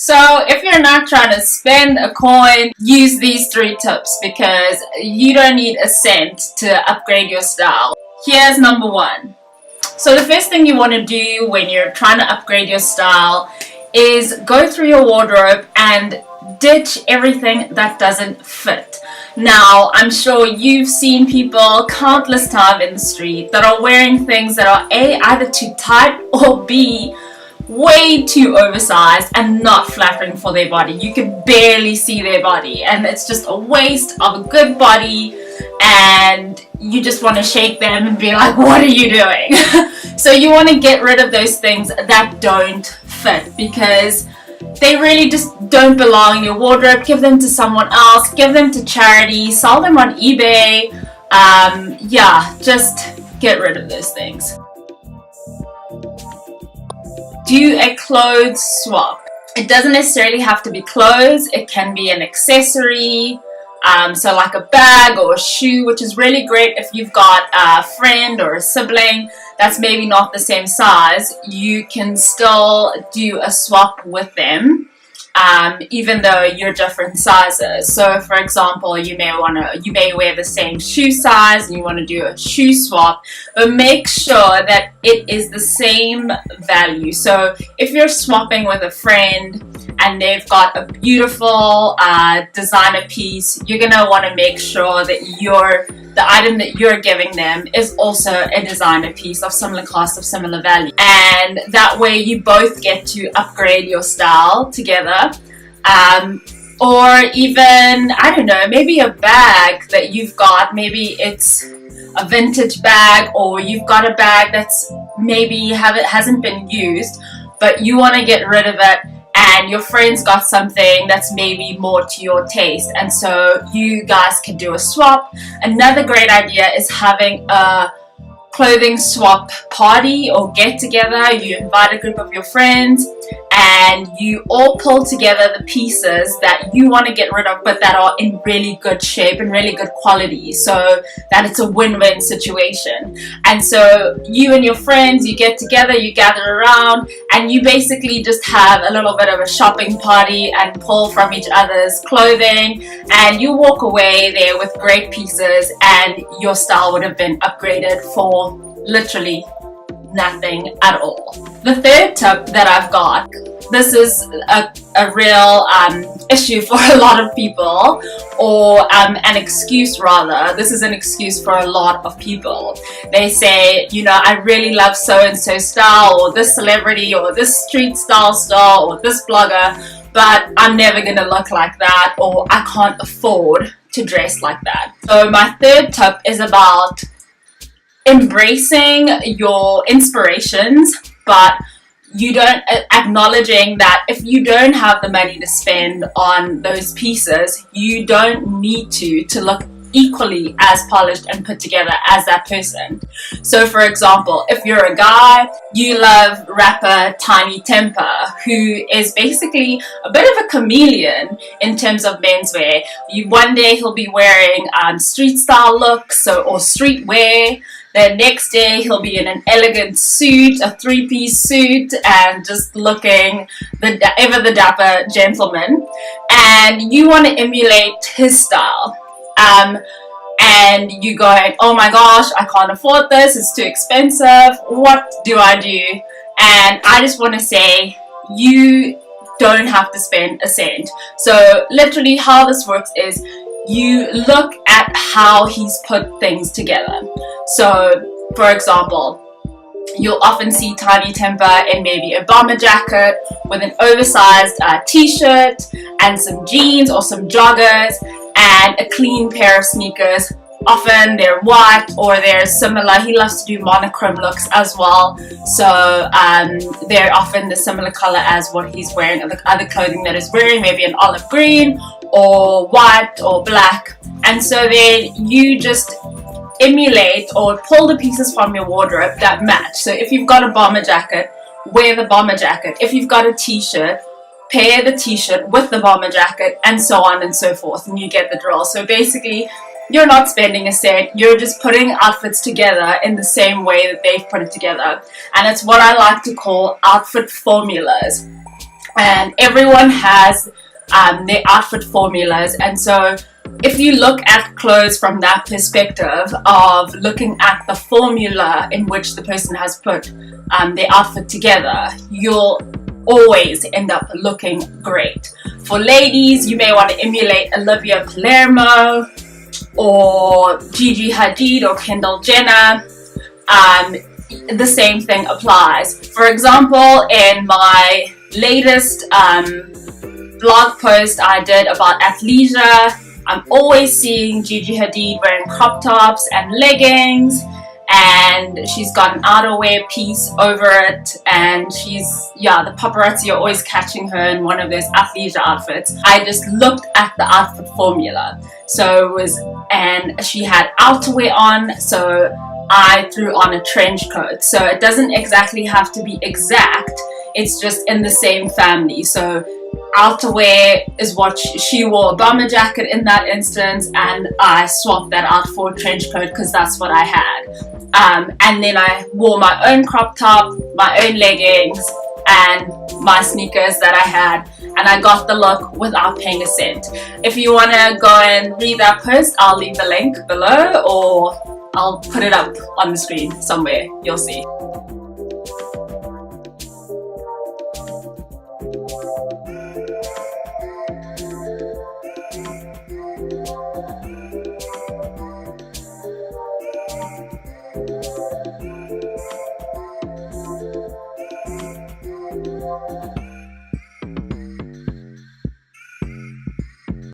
So if you're not trying to spend a coin, use these 3 tips because you don't need a cent to upgrade your style. Here's number 1. So the first thing you want to do when you're trying to upgrade your style is go through your wardrobe and ditch everything that doesn't fit. Now, I'm sure you've seen people countless times in the street that are wearing things that are A, either too tight, or B, way too oversized and not flattering for their body. You can barely see their body and it's just a waste of a good body, and you just want to shake them and be like, what are you doing? So you want to get rid of those things that don't fit because they really just don't belong in your wardrobe. Give them to someone else, give them to charity, sell them on eBay. Yeah, just get rid of those things. Do a clothes swap. It doesn't necessarily have to be clothes, it can be an accessory, so like a bag or a shoe, which is really great if you've got a friend or a sibling that's maybe not the same size. You can still do a swap with them, even though you're different sizes. So for example, you may wear the same shoe size and you want to do a shoe swap, but make sure that it is the same value. So if you're swapping with a friend and they've got a beautiful designer piece, you're gonna want to make sure that the item that you're giving them is also a designer piece of similar cost, of similar value, and that way you both get to upgrade your style together. Or even, I don't know, maybe a bag that you've got, maybe it's a vintage bag, or you've got a bag that's maybe hasn't been used, but you want to get rid of it, and your friend's got something that's maybe more to your taste, and so you guys can do a swap. Another great idea is having a clothing swap party or get together. You invite a group of your friends and you all pull together the pieces that you want to get rid of but that are in really good shape and really good quality, so that it's a win-win situation. And so you and your friends, you get together, you gather around, and you basically just have a little bit of a shopping party and pull from each other's clothing, and you walk away there with great pieces and your style would have been upgraded for literally nothing at all. The third tip that I've got, this is a real issue for a lot of people, or an excuse rather. This is an excuse for a lot of people. They say, you know, I really love so-and-so style, or this celebrity, or this street style star, or this blogger, but I'm never gonna look like that, or I can't afford to dress like that. So my third tip is about embracing your inspirations, but you don't acknowledging that if you don't have the money to spend on those pieces, you don't need to look equally as polished and put together as that person. So for example, if you're a guy, you love rapper Tinie Tempah, who is basically a bit of a chameleon in terms of menswear. One day he'll be wearing street style looks, or street wear. The next day he'll be in an elegant suit, a 3-piece suit, and just looking ever the dapper gentleman. And you want to emulate his style. And you going, oh my gosh, I can't afford this, it's too expensive, what do I do? And I just want to say, you don't have to spend a cent. So literally how this works is, you look at how he's put things together. So for example, you'll often see Tinie Tempah in maybe a bomber jacket with an oversized t-shirt and some jeans or some joggers and a clean pair of sneakers. Often they're white or they're similar. He loves to do monochrome looks as well, so they're often the similar color as what he's wearing, the other clothing that he's wearing, maybe an olive green or white or black. And so then you just emulate or pull the pieces from your wardrobe that match. So if you've got a bomber jacket, wear the bomber jacket. If you've got a t-shirt, pair the t-shirt with the bomber jacket, and so on and so forth, and you get the drill. So basically, you're not spending a cent, you're just putting outfits together in the same way that they've put it together. And it's what I like to call outfit formulas. and everyone has their outfit formulas. And so if you look at clothes from that perspective of looking at the formula in which the person has put their outfit together, you'll always end up looking great. For ladies, you may want to emulate Olivia Palermo or Gigi Hadid or Kendall Jenner. The same thing applies. For example, in my latest blog post I did about athleisure, I'm always seeing Gigi Hadid wearing crop tops and leggings, and she's got an outerwear piece over it, and the paparazzi are always catching her in one of those athleisure outfits. I just looked at the outfit formula. And she had outerwear on, so I threw on a trench coat. So it doesn't exactly have to be exact, it's just in the same family. So outerwear is what she wore, a bomber jacket in that instance, and I swapped that out for a trench coat because that's what I had. And then I wore my own crop top, my own leggings, and my sneakers that I had, and I got the look without paying a cent. If you want to go and read that post, I'll leave the link below, or I'll put it up on the screen somewhere, you'll see.